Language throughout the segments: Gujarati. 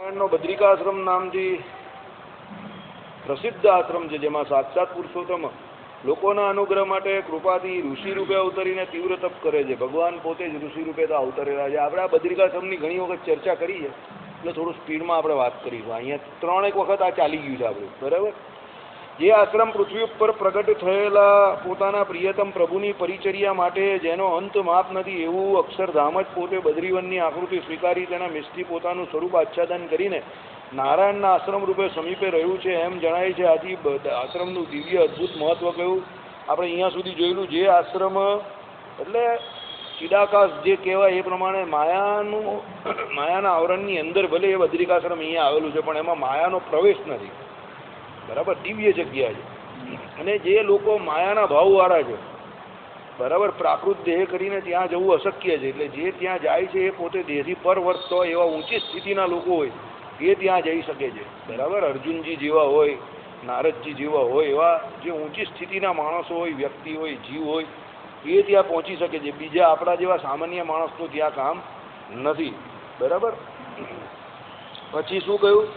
નારાયણનો બદ્રિકાશ્રમ નામથી પ્રસિદ્ધ આશ્રમ છે, જેમાં સાક્ષાત પુરુષોત્તમ લોકોના અનુગ્રહ માટે કૃપાથી ઋષિ રૂપે અવતરીને તીવ્ર તપ કરે છે. ભગવાન પોતે જ ઋષિ રૂપે તો અવતરેલા છે. આપણે આ બદ્રિકાશ્રમની ઘણી વખત ચર્ચા કરી છે, એટલે થોડું સ્પીડમાં આપણે વાત કરીશું. અહીંયા 3 વખત આ ચાલી ગયું છે આપણું, બરાબર. જે આશ્રમ પૃથ્વી ઉપર પ્રગટ થયેલા પોતાના પ્રિયતમ પ્રભુની પરિચર્યા માટે જેનો અંત માપ નથી એવું અક્ષરધામ જ પોતે બદ્રીવનની આકૃતિ સ્વીકારી તેના મિષ્ટી પોતાનું સ્વરૂપ આચ્છાદન કરીને નારાયણના આશ્રમ રૂપે સમીપે રહ્યું છે એમ જણાય છે. આથી આશ્રમનું દિવ્ય અદ્ભુત મહત્વ કયું આપણે અહીંયા સુધી જોયેલું. જે આશ્રમ એટલે ચિદાકાશ જે કહેવાય એ પ્રમાણે માયાના આવરણની અંદર ભલે એ બદ્રિકાશ્રમ અહીંયા આવેલું છે, પણ એમાં માયાનો પ્રવેશ નથી, બરાબર. દિવ્ય જગ્યા છે. અને જે લોકો માયાના ભાવવાળા છે, બરાબર, પ્રાકૃત દેહ કરીને ત્યાં જવું અશક્ય છે. એટલે જે ત્યાં જાય છે એ પોતે દેહથી પર વર્તતો હોય એવા ઊંચી સ્થિતિના લોકો હોય એ ત્યાં જઈ શકે છે, બરાબર. અર્જુનજી જેવા હોય, નારદજી જેવા હોય, એવા જે ઊંચી સ્થિતિના માણસો હોય, વ્યક્તિ હોય, જીવ હોય, એ ત્યાં પહોંચી શકે છે. બીજા આપણા જેવા સામાન્ય માણસનું ત્યાં કામ નથી, બરાબર. પછી શું કહ્યું?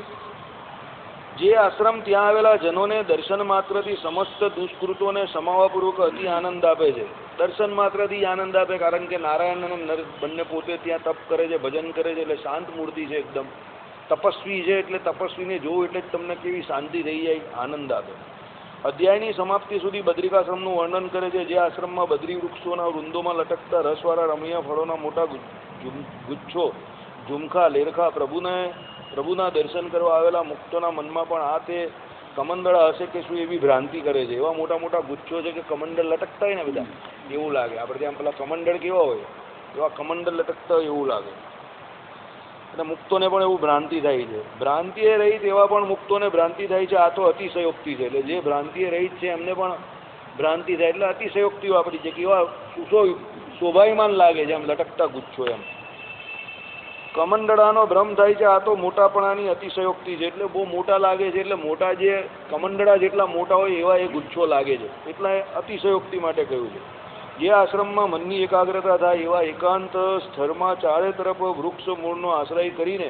જે આશ્રમ ત્યાં આવેલા જનોને દર્શન માત્રથી સમસ્ત દુષ્કૃતોને સમાવાપૂર્વક અતિ આનંદ આપે છે. દર્શન માત્રથી આનંદ આપે, કારણ કે નારાયણ અને નર બંને પોતે ત્યાં તપ કરે છે, ભજન કરે છે, એટલે શાંત મૂર્તિ છે, એકદમ તપસ્વી છે. એટલે તપસ્વીને જોવું એટલે જ તમને કેવી શાંતિ થઈ જાય, આનંદ આપે. અધ્યાયની સમાપ્તિ સુધી બદ્રિકાશ્રમનું વર્ણન કરે છે. જે આશ્રમમાં બદ્રી વૃક્ષોના વૃંદોમાં લટકતા રસવાળા રમણીય ફળોના મોટા ગુચ્છો, ઝુમખા, લેરખા, પ્રભુના દર્શન કરવા આવેલા મુક્તોના મનમાં પણ આ તે કમંડળ હશે કે શું એવી ભ્રાંતિ કરે છે. એવા મોટા મોટા ગુચ્છો છે કે કમંડળ લટકતા હોય ને બધા, એવું લાગે. આપણે ત્યાં પેલા કમંડળ કેવા હોય એવા કમંડળ લટકતા હોય એવું લાગે. અને મુક્તોને પણ એવું ભ્રાંતિ થાય છે. ભ્રાંતિએ રહિત એવા પણ મુક્તોને ભ્રાંતિ થાય છે. આ તો અતિશયોક્તિ છે. એટલે જે ભ્રાંતિએ રહિત છે એમને પણ ભ્રાંતિ થાય. એટલે અતિશયોક્તિ વાપરી છે કે એવા શોભાયમાન લાગે છે, એમ લટકતા ગુચ્છો એમ. કમંડળાનો ભ્રમ થાય છે. આ તો મોટાપણાની અતિશયોક્તિ છે. એટલે બહુ મોટા લાગે છે. એટલે મોટા જે કમંડળા જેટલા મોટા હોય એવા એ ગુચ્છો લાગે છે. એટલે અતિશયોક્તિ માટે કહ્યું છે. જે આશ્રમમાં મનની એકાગ્રતા થાય એવા એકાંત સ્થળમાં ચારે તરફ વૃક્ષ મૂળનો આશ્રય કરીને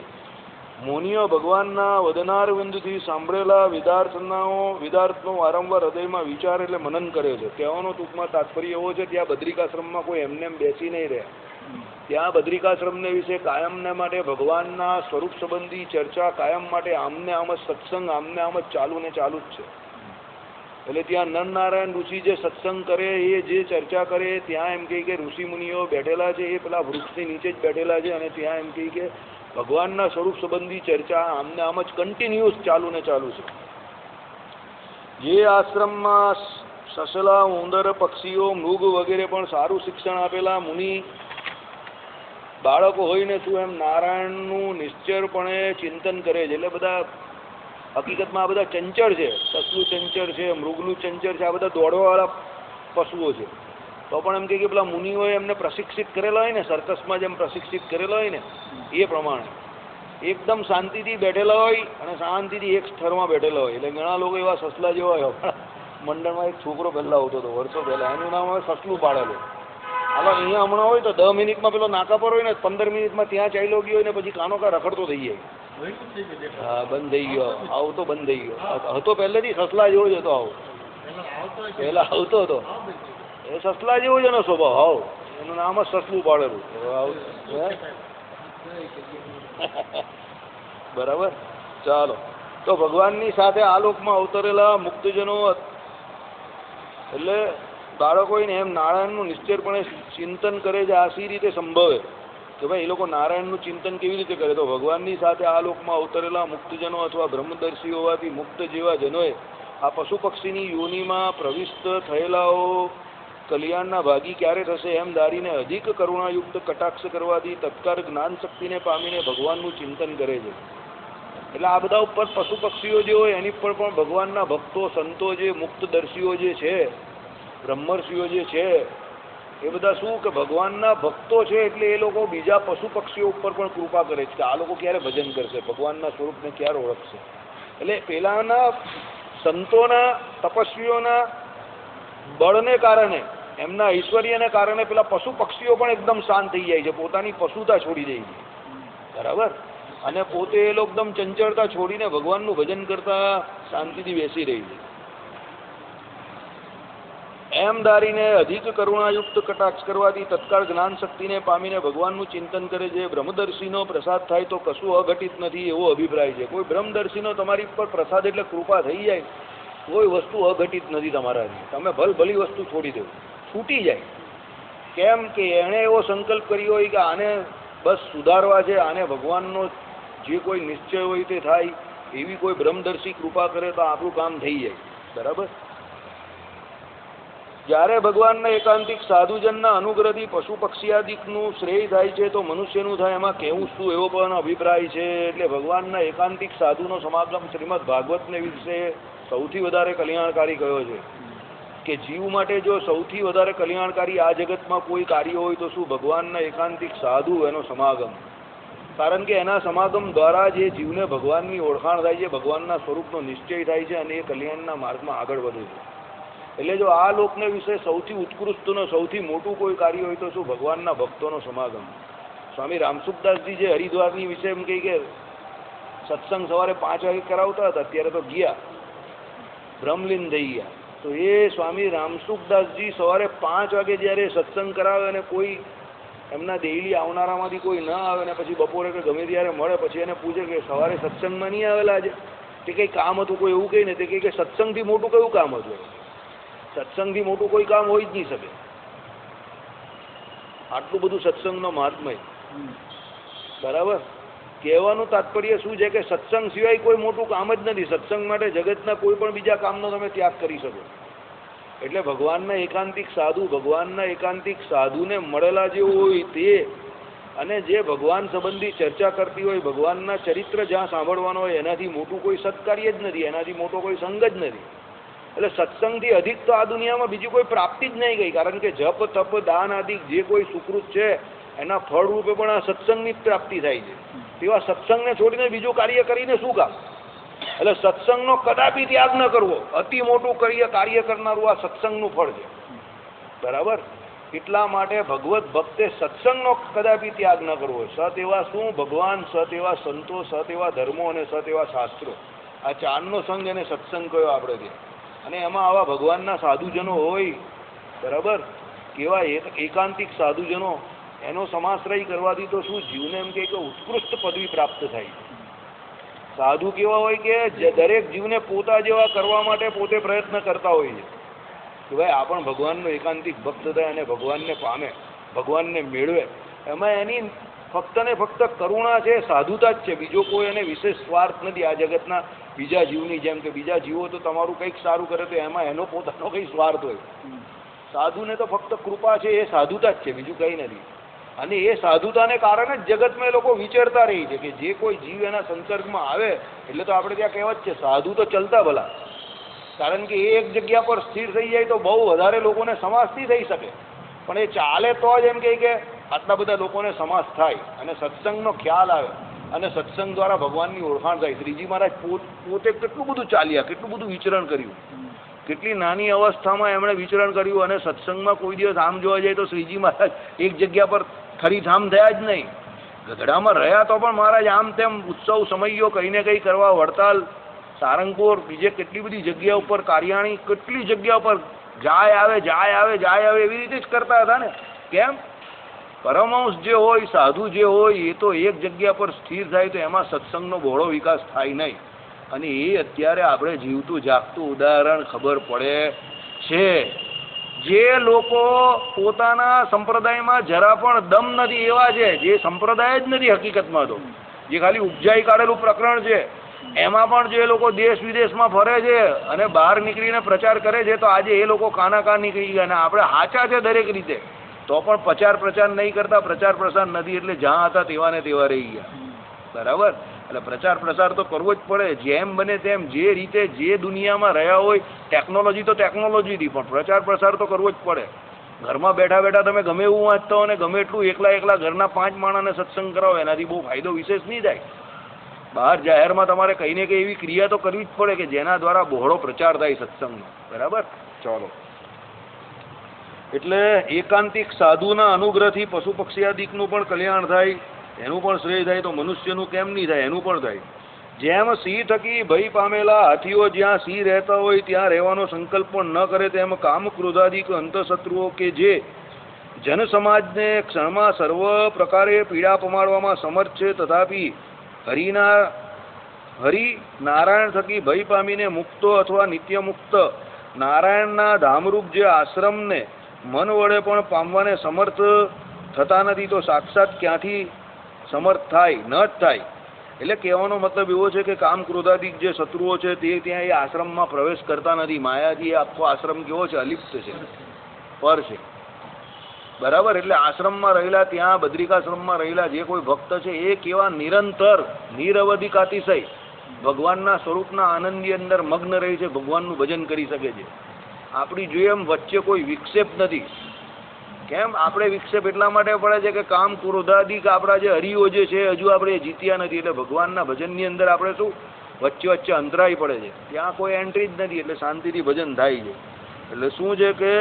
મુનિઓ ભગવાનના વદનારવિંદથી સાંભળેલા વિદાર્થનો વારંવાર હૃદયમાં વિચાર એટલે મનન કરે છે. કહેવાનો ટૂંકમાં તાત્પર્ય એવો છે, ત્યાં બદ્રિકાશ્રમમાં કોઈ એમને એમ બેસી નહીં રહે. ત્યાં બદ્રિકાશ્રમને વિશે કાયમને માટે ભગવાનના સ્વરૂપ સંબંધી ચર્ચા કાયમ માટે આમને આમ જ સત્સંગ આમને આમ જ ચાલુ ને ચાલુ જ છે. એટલે ત્યાં નરનારાયણ ઋષિ જે સત્સંગ કરે, એ જે ચર્ચા કરે, ત્યાં એમ કહે કે ઋષિ મુનિઓ બેઠેલા છે, એ પેલા વૃક્ષની નીચે જ બેઠેલા છે. અને ત્યાં એમ કહે કે ભગવાનના સ્વરૂપ સંબંધી ચર્ચા આમને આમ જ કન્ટિન્યુઅસ ચાલુ ને ચાલુ છે. જે આશ્રમમાં સસલા, ઉંદર, પક્ષીઓ, મૃગ વગેરે પણ સારું શિક્ષણ આપેલા મુનિ બાળકો હોય ને શું એમ નારાયણનું નિશ્ચરપણે ચિંતન કરે છે. એટલે બધા હકીકતમાં આ બધા ચંચળ છે. સસલું ચંચળ છે, મૃગલું ચંચળ છે, આ બધા દોડવાવાળા પશુઓ છે. તો પણ એમ કે પેલા મુનિઓએ એમને પ્રશિક્ષિત કરેલા હોય ને, સર્કસમાં જેમ પ્રશિક્ષિત કરેલા હોય ને એ પ્રમાણે એકદમ શાંતિથી બેઠેલા હોય અને શાંતિથી એક સ્થળમાં બેઠેલા હોય. એટલે ઘણા લોકો એવા સસલા જેવા હોય. મંડળમાં એક છોકરો પહેલાં આવતો હતો વર્ષો પહેલાં, એનું નામ હવે સસલું પાડેલું. હાલો અહીંયા હમણાં હોય તો 10 મિનિટમાં પેલો નાકા પર હોય ને 15 મિનિટમાં ત્યાં ચાલ્યો ગયો હોય ને પછી કાનો કા રખડતો થઈ જાય. હા, બંધ થઈ ગયો. આવું તો બંધ થઈ ગયો. હતો પહેલેથી સસલા જેવો જ હતો. આવું પહેલા આવતો હતો એ સસલા જેવો જ એનો સ્વભાવ. હાવ એનું નામ જ સસલું પાડેલું. બરાબર. ચાલો, તો ભગવાનની સાથે આ લોકમાં અવતરેલા મુક્તજનો એટલે બાળકો ને એમ નારાયણનું નિશ્ચયપણે ચિંતન કરે છે. આ સી રીતે સંભવે કે ભાઈ એ લોકો નારાયણનું ચિંતન કેવી રીતે કરે? તો ભગવાનની સાથે આ લોકમાં અવતરેલા મુક્તજનો અથવા બ્રહ્મદર્શી હોવાથી મુક્ત જેવા જનોએ આ પશુ પક્ષીની યોનિમાં પ્રવિષ્ટ થયેલાઓ કલ્યાણના ભાગી ક્યારે થશે એમ ધારીને અધિક કરુણાયુક્ત કટાક્ષ કરવાથી તત્કાળ જ્ઞાન શક્તિને પામીને ભગવાનનું ચિંતન કરે છે. એટલે આ બધા ઉપર પશુ પક્ષીઓ જે હોય એની પર પણ ભગવાનના ભક્તો, સંતો, જે મુક્તદર્શીઓ જે છે, બ્રહ્મર્ષિઓ જે છે, એ બધા શું કે ભગવાનના ભક્તો છે. એટલે એ લોકો બીજા પશુ પક્ષીઓ ઉપર પણ કૃપા કરે છે કે આ લોકો ક્યારે ભજન કરશે, ભગવાનના સ્વરૂપને ક્યારે ઓળખશે. એટલે પેલાના સંતોના, તપસ્વીઓના બળને કારણે, એમના ઐશ્વર્યને કારણે પેલા પશુ પક્ષીઓ પણ એકદમ શાંત થઈ જાય છે, પોતાની પશુતા છોડી દે છે. બરાબર. અને પોતે એ લોકો એકદમ ચંચળતા છોડીને ભગવાનનું ભજન કરતા શાંતિથી બેસી રહી છે. એમ ધારીને અધિક કરુણાયુક્ત કટાક્ષ કરવાથી તત્કાળ જ્ઞાન શક્તિને પામીને ભગવાનનું ચિંતન કરે છે. બ્રહ્મદર્શીનો પ્રસાદ થાય તો કશું અઘટિત નથી એવો અભિપ્રાય છે. કોઈ બ્રહ્મદર્શીનો તમારી પર પ્રસાદ એટલે કૃપા થઈ જાય, કોઈ વસ્તુ અઘટિત નથી તમારાથી. તમે ભલી વસ્તુ છોડી દો, છૂટી જાય. કેમ કે એણે એવો સંકલ્પ કર્યો હોય કે આને બસ સુધારવા છે, આને ભગવાનનો જે કોઈ નિશ્ચય હોય તે થાય, એવી કોઈ બ્રહ્મદર્શી કૃપા કરે તો આપણું કામ થઈ જાય. બરાબર. જ્યારે ભગવાનના એકાંતિક સાધુજનના અનુગ્રહથી પશુ પક્ષીયાદિકનું શ્રેય થાય છે તો મનુષ્યનું થાય એમાં કહેવું શું એવો પણ અભિપ્રાય છે. એટલે ભગવાનના એકાંતિક સાધુનો સમાગમ શ્રીમદ ભાગવતને વિશે સૌથી વધારે કલ્યાણકારી કયો છે કે જીવ માટે જો સૌથી વધારે કલ્યાણકારી આ જગતમાં કોઈ કાર્ય હોય તો શું ભગવાનના એકાંતિક સાધુ એનો સમાગમ. કારણ કે એના સમાગમ દ્વારા જે જીવને ભગવાનની ઓળખાણ થાય છે, ભગવાનના સ્વરૂપનો નિશ્ચય થાય છે અને એ કલ્યાણના માર્ગમાં આગળ વધે છે. એટલે જો આ લોકને વિશે સૌથી ઉત્કૃષ્ટનો સૌથી મોટું કોઈ કાર્ય હોય તો શું ભગવાનના ભક્તોનો સમાગમ. સ્વામી રામસુખદાસજી જે હરિદ્વારની વિશે એમ કહી કે સત્સંગ સવારે 5 વાગે કરાવતા હતા, અત્યારે તો ગયા બ્રહ્મલીન થઈ ગયા. તો એ સ્વામી રામસુખદાસજી સવારે 5 વાગે જ્યારે સત્સંગ કરાવે અને કોઈ એમના ડેઈલી આવનારામાંથી કોઈ ન આવે ને પછી બપોરે કે ગમે ત્યારે મળે પછી એને પૂછે કે સવારે સત્સંગમાં નહીં આવેલા આજે, તે કંઈ કામ હતું કોઈ એવું કહી ને તે કહે કે સત્સંગથી મોટું કયું કામ હતું. સત્સંગથી મોટું કોઈ કામ હોઈ જ નહીં શકે. આટલું બધું સત્સંગનો મહાત્મય. બરાબર. કહેવાનું તાત્પર્ય શું છે કે સત્સંગ સિવાય કોઈ મોટું કામ જ નથી. સત્સંગ માટે જગતના કોઈ પણ બીજા કામનો તમે ત્યાગ કરી શકો. એટલે ભગવાનના એકાંતિક સાધુને મળેલા જે હોય તે અને જે ભગવાન સંબંધી ચર્ચા કરતી હોય, ભગવાનના ચરિત્ર જ્યાં સાંભળવાનો હોય એનાથી મોટું કોઈ સત્કાર્ય જ નથી, એનાથી મોટો કોઈ સંગ જ નથી. એટલે સત્સંગથી અધિક તો આ દુનિયામાં બીજી કોઈ પ્રાપ્તિ જ નહીં ગઈ. કારણ કે જપ તપ દાન આદિ જે કોઈ સુકૃત છે એના ફળ રૂપે પણ આ સત્સંગની પ્રાપ્તિ થાય છે. તેવા સત્સંગને છોડીને બીજું કાર્ય કરીને શું કામ. એટલે સત્સંગનો કદાપી ત્યાગ ન કરવો. અતિ મોટું કાર્ય કરનારું આ સત્સંગનું ફળ છે. બરાબર. એટલા માટે ભગવત ભક્તે સત્સંગનો કદાપી ત્યાગ ન કરવો. સત એવા શું ભગવાન, સત એવા સંતો, સત એવા ધર્મો અને સત એવા શાસ્ત્રો, આ ચારનો સંગ એને સત્સંગ કયો આપણે ત્યાં. અને એમાં આવા ભગવાનના સાધુજનો હોય. બરાબર. કેવા એકાંતિક સાધુજનો, એનો સમાશ્રય કરવાથી તો શું જીવને એમ કે ઉત્કૃષ્ટ પદવી પ્રાપ્ત થાય. સાધુ કેવા હોય કે દરેક જીવને પોતા જેવા કરવા માટે પોતે પ્રયત્ન કરતા હોય છે કે ભાઈ આ પણ ભગવાનનો એકાંતિક ભક્ત થાય અને ભગવાનને પામે, ભગવાનને મેળવે. એમાં એની ફક્ત ને ફક્ત કરુણા છે, સાધુતા જ છે. બીજો કોઈ એને વિશેષ સ્વાર્થ નથી આ જગતના બીજા જીવની જેમ. કે બીજા જીવો તો તમારું કંઈક સારું કરે તો એમાં એનો પોતાનો કંઈ સ્વાર્થ હોય. સાધુને તો ફક્ત કૃપા છે, એ સાધુતા જ છે, બીજું કંઈ નથી. અને એ સાધુતાને કારણે જ જગતમાં એ લોકો વિચરતા રહી છે કે જે કોઈ જીવ એના સંસર્ગમાં આવે એટલે તો આપણે ત્યાં કહેવત છે સાધુ તો ચલતા ભલા. કારણ કે એ એક જગ્યા પર સ્થિર થઈ જાય તો બહુ વધારે લોકોને સમાસથી થઈ શકે, પણ એ ચાલે તો જ એમ કે આટલા બધા લોકોને સમાસ થાય અને સત્સંગનો ખ્યાલ આવે અને સત્સંગ દ્વારા ભગવાનની ઓળખાણ થાય. શ્રીજી મહારાજ પોતે કેટલું બધું ચાલ્યા, કેટલું બધું વિચરણ કર્યું, કેટલી નાની અવસ્થામાં એમણે વિચરણ કર્યું. અને સત્સંગમાં કોઈ દિવસ આમ જોવા જાય તો શ્રીજી મહારાજ એક જગ્યા પર થરીથામ થયા જ નહીં. ગઢડામાં રહ્યા તો પણ મહારાજ આમ તેમ ઉત્સવ સમયો કંઈને કંઈ કરવા, વડતાલ, સારંગપુર, બીજે કેટલી બધી જગ્યા ઉપર, કારિયાણી, કેટલી જગ્યા ઉપર જાય આવે એવી રીતે જ કરતા હતા ને. કેમ? પરમહંસ જે હોય, સાધુ જે હોય, એ તો એક જગ્યા પર સ્થિર થાય તો એમાં સત્સંગનો બહોળો વિકાસ થાય નહીં. અને એ અત્યારે આપણે જીવતું જાગતું ઉદાહરણ ખબર પડે છે. જે લોકો પોતાના સંપ્રદાયમાં જરા પણ દમ નથી એવા છે, જે સંપ્રદાય જ નથી હકીકતમાં, તો જે ખાલી ઉપજાઈ કાઢેલું પ્રકરણ છે, એમાં પણ જે લોકો દેશ વિદેશમાં ફરે છે અને બહાર નીકળીને પ્રચાર કરે છે, તો આજે એ લોકો કાના નીકળી ગયા. અને આપણે સાચા છે દરેક રીતે, તો પણ પ્રચાર નહીં કરતા, પ્રચાર પ્રસાર નથી, એટલે જ્યાં હતા તેવા ને તેવા રહી ગયા. બરાબર. એટલે પ્રચાર પ્રસાર તો કરવો જ પડે, જેમ બને તેમ, જે રીતે જે દુનિયામાં રહ્યા હોય. ટેકનોલોજી તો ટેકનોલોજીથી, પણ પ્રચાર પ્રસાર તો કરવો જ પડે. ઘરમાં બેઠા બેઠા તમે ગમે એવું વાંચતા હો ને ગમે એટલું એકલા ઘરના 5 માણસને સત્સંગ કરાવો, એનાથી બહુ ફાયદો વિશેષ નહીં થાય. બહાર જાહેરમાં તમારે કંઈ ને કંઈ એવી ક્રિયા તો કરવી જ પડે કે જેના દ્વારા બહોળો પ્રચાર થાય સત્સંગનો. બરાબર. ચાલો. એટલે એકાંતિક સાધુના અનુગ્રહથી પશુ પક્ષીયાદિકનું પણ કલ્યાણ થાય. એનું પણ શ્રેય થાય તો મનુષ્યનું કેમ નહીં થાય? એનું પણ થાય. જેમ સિંહ થકી ભય પામેલા હાથીઓ જ્યાં સિંહ રહેતા હોય ત્યાં રહેવાનો સંકલ્પ પણ ન કરે, તેમ કામ ક્રોધાદિક અંતઃશત્રુઓ કે જે જન સમાજને ક્ષણમાં સર્વ પ્રકારે પીડા પમાડવામાં સમર્થ છે, તથાપી હરિ નારાયણ થકી ભય પામીને મુક્તો અથવા નિત્ય મુક્ત નારાયણના ધામરૂપ જે આશ્રમને મન વડે પણ પામવાને સમર્થ થતા નથી, તો સાક્ષાત ક્યાંથી સમર્થ થાય? ન જ થાય. એટલે કહેવાનો મતલબ એવો છે કે કામ ક્રોધાદિક જે શત્રુઓ છે તે ત્યાં એ આશ્રમમાં પ્રવેશ કરતા નથી. માયાથી આખો આશ્રમ કેવો છે? અલિપ્ત છે, પર છે. બરાબર? એટલે આશ્રમમાં રહેલા, ત્યાં બદ્રિકાશ્રમમાં રહેલા જે કોઈ ભક્ત છે એ કેવા નિરંતર નિરવધિકાતિશય ભગવાનના સ્વરૂપના આનંદની અંદર મગ્ન રહી છે, ભગવાનનું ભજન કરી શકે છે. આપણી જોઈએ એમ વચ્ચે કોઈ વિક્ષેપ નથી. કેમ આપણે વિક્ષેપ એટલા માટે પડે છે કે કામ ક્રોધાદિક આપણા જે હરિઓ જે છે હજુ આપણે જીત્યા નથી, એટલે ભગવાનના ભજનની અંદર આપણે શું વચ્ચે વચ્ચે અંતરાય પડે છે, ત્યાં કોઈ એન્ટ્રી જ નથી, એટલે શાંતિથી ભજન થાય છે. એટલે શું છે કે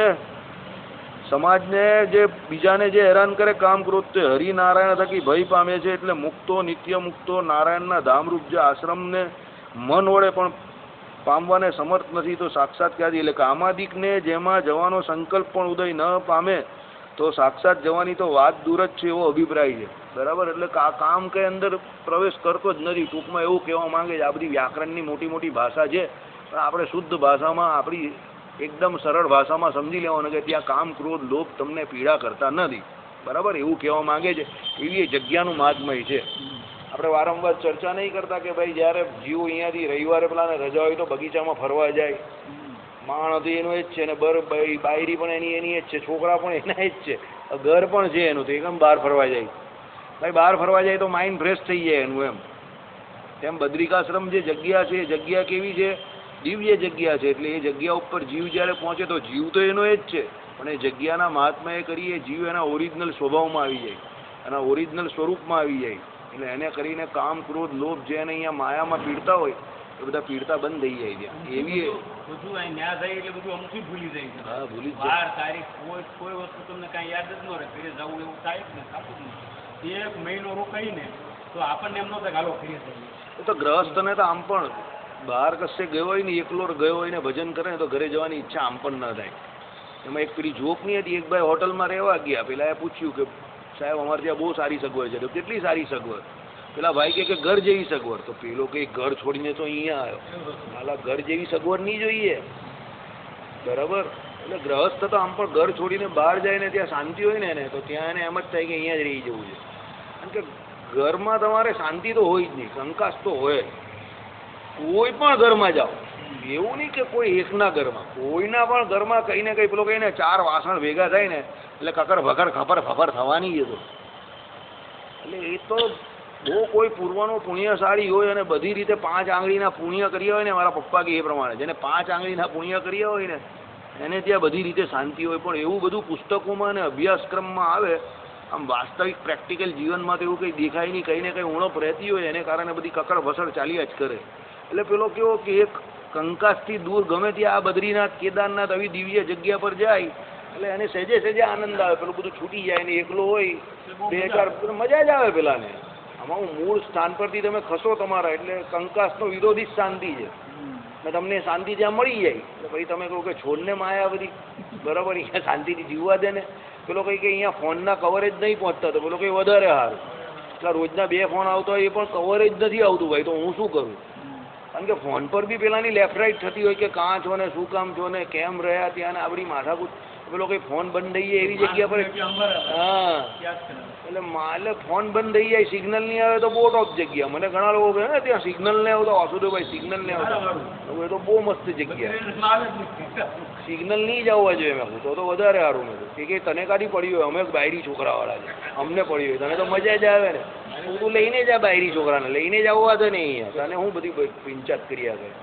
સમાજને જે બીજાને જે હેરાન કરે કામ ક્રોધ તે હરિનારાયણ થકી ભય પામે છે, એટલે મુક્તો નિત્ય મુક્તો નારાયણના ધામરૂપ જે આશ્રમને મન વડે પણ પામવાને સમર્થ નથી, તો સાક્ષાત ક્યાંથી? એટલે કામાદિકને જેમાં જવાનો સંકલ્પ પણ ઉદય ન પામે તો સાક્ષાત જવાની તો વાત દૂર જ છે, એવો અભિપ્રાય છે. બરાબર? એટલે કામ કે અંદર પ્રવેશ કરતો જ નથી. ટૂંકમાં એવું કહેવા માંગે છે. આ બધી વ્યાકરણની મોટી મોટી ભાષા છે, પણ આપણે શુદ્ધ ભાષામાં, આપણી એકદમ સરળ ભાષામાં સમજી લેવાનું કે ત્યાં કામ ક્રોધ લોભ તમને પીડા કરતા નથી. બરાબર? એવું કહેવા માંગે છે. એવી જગ્યાનું મહાત્મય છે. આપણે વારંવાર ચર્ચા નહીં કરતા કે ભાઈ જ્યારે જીવ અહીંયાથી રવિવારે પેલાને રજા હોય તો બગીચામાં ફરવા જાય, માણસ એનું એ જ છે, ને બાયરી પણ એની જ છે, છોકરા પણ એના જ છે, ઘર પણ છે એનું, તો એકદમ બહાર ફરવા જાય. ભાઈ બહાર ફરવા જાય તો માઇન્ડ ફ્રેશ થઈ જાય એનું. એમ તેમ બદ્રિકાશ્રમ જે જગ્યા છે એ જગ્યા કેવી છે? દિવ્ય જગ્યા છે. એટલે એ જગ્યા ઉપર જીવ જ્યારે પહોંચે તો જીવ તો એનો એ જ છે, પણ એ જગ્યાના મહાત્મ્ય કરીએ જીવ એના ઓરિજિનલ સ્વભાવમાં આવી જાય, એના ઓરિજિનલ સ્વરૂપમાં આવી જાય. એટલે એને કરીને કામ ક્રોધ લોભ જે એને અહીંયા માયામાં પીડતા હોય એ બધા પીડતા બંધ થઈ જાય ત્યાં. એવી બધું અહીં ન્યા જાય એટલે બધું અમુક ભૂલી જાય છે. હા, ભૂલી જ વાર તારીખ કોઈ વસ્તુ તમને કાંઈ યાદ જ ન રહે. ફેરે જવું એવું થાય જ ને, થતું જ નહીં. એક મહિનો રોકાઈને તો આપણને એમ ન થાય હાલો ફેરે જઈએ. એ તો ગ્રહસ્થને તો આમ પણ બહાર કશે ગયો હોય ને, એકલો ગયો હોય ને ભજન કરે ને તો ઘરે જવાની ઈચ્છા આમ પણ ન થાય. એમાં એક પેલી જોક નહીં હતી, એક ભાઈ હોટલમાં રહેવા ગયા, પેલા એ પૂછ્યું કે સાહેબ અમારે ત્યાં બહુ સારી સગવડ છે. તો કેટલી સારી સગવડ? પેલા ભાઈ કે ઘર જેવી સગવડ. તો પેલો કે ઘર છોડીને તો અહીંયા આવ્યો, હાલા ઘર જેવી સગવડ નહીં જોઈએ. બરાબર? એટલે ગ્રહસ્થ તો આમ પણ ઘર છોડીને બહાર જાય ને ત્યાં શાંતિ હોય ને એને, તો ત્યાં એને એમ જ થાય કે અહીંયા જ રહી જવું છે. કારણ કે ઘરમાં તમારે શાંતિ તો હોય જ નહીં, કંકાસ તો હોય. કોઈ પણ ઘરમાં જાઓ, એવું નહીં કે કોઈ એકના ઘરમાં, કોઈના પણ ઘરમાં કંઈ ને કંઈ પેલો કહીને 4 વાસણ ભેગા થાય ને એટલે કકર ભકર ખબર ખબર થવાની જ. એટલે એ તો બહુ કોઈ પૂર્વનો પુણ્યશાળી હોય અને બધી રીતે 5 આંગળીના પુણ્ય કર્યા હોય ને, મારા પપ્પા કે એ પ્રમાણે જેને 5 આંગળીના પુણ્ય કર્યા હોય ને એને ત્યાં બધી રીતે શાંતિ હોય. પણ એવું બધું પુસ્તકોમાં અને અભ્યાસક્રમમાં આવે, આમ વાસ્તવિક પ્રેક્ટિકલ જીવનમાં તો એવું કંઈ દેખાય નહીં. કંઈ ને કંઈ ઉણપ રહેતી હોય એને કારણે બધી કકડ ભસડ ચાલ્યા જ કરે. એટલે પેલો કેવો કે એક કંકાસથી દૂર ગમે ત્યાં આ બદ્રીનાથ કેદારનાથ આવી દિવ્ય જગ્યા પર જાય એટલે એને સહેજે સહેજે આનંદ આવે. પેલું બધું છૂટી જાય ને એકલો હોય 2-4 મજા જ આવે પેલાને. આમાં મૂળ સ્થાન પરથી તમે ખસો તમારા, એટલે કંકાસનો વિરોધી જ શાંતિ છે ને તમને શાંતિ ત્યાં મળી જાય. એટલે પછી તમે કહો કે છોડને માયા બધી, બરાબર, અહીંયા શાંતિથી જીવવા દે ને. પેલો કંઈ કે અહીંયા ફોનના કવરેજ નહીં પહોંચતા, તો પેલો કંઈ વધારે સારું. એટલે રોજના 2 ફોન આવતા હોય એ પણ કવરેજ નથી આવતું. ભાઈ તો હું શું કરું? કારણ કે ફોન પર બી પેલાની લેફ્ટ રાઈટ થતી હોય કે કાં છો ને શું કામ છો ને કેમ રહ્યા ત્યાં ને આપણી માથાકૂટ. પેલો કંઈ ફોન બંધ થઈ જાય એવી જગ્યા પર, હા, એટલે ફોન બંધ થઈ જાય, સિગ્નલ નહીં આવે તો બહુ ટોપ જગ્યા. મને ઘણા લોકો કહે ને ત્યાં સિગ્નલ નહીં આવતો, વાસુદેવભાઈ સિગ્નલ નહીં આવતો, એ તો બહુ મસ્ત જગ્યા, સિગ્નલ નહીં જ આવવા જોઈએ. મેં તો વધારે સારું. મેં કે તને કાઢી પડી હોય, અમે બાયરી છોકરાવાળા છે, અમને પડી હોય, તને તો મજા જ આવે ને. તું લઈને જા બાયરી છોકરાને, લઈને જ આવવા દે ને અહીંયા, તને હું બધી પિંચાત કર્યા કરે.